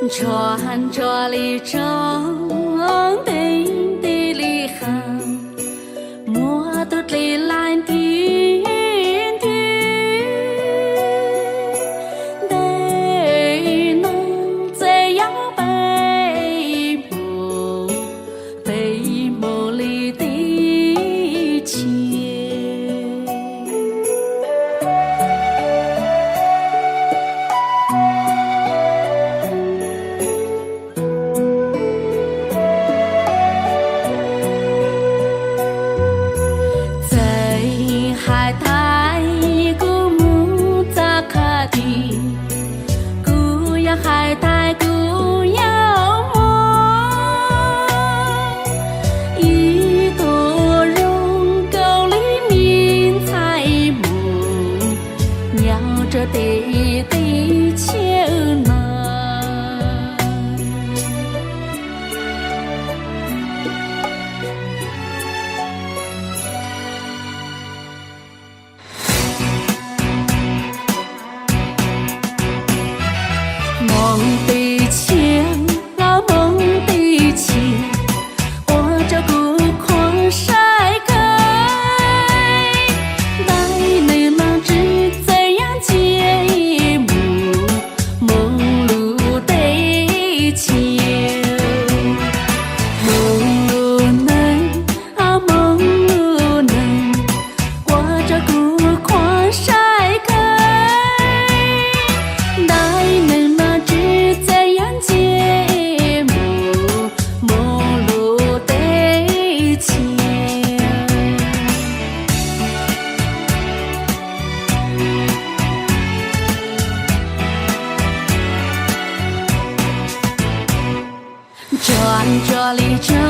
穿着里长地地里行，摩托里蓝天天，得能这样背幕里的情。海苔古木扎卡蒂，古呀海苔古呀木，一朵绒沟里面采木，鸟着地地秋暖。梦的情啊，梦的情，我这孤狂晒开，带你们只怎样节目梦露的情，梦露能啊，梦露能，我这孤狂晒开。转着里转。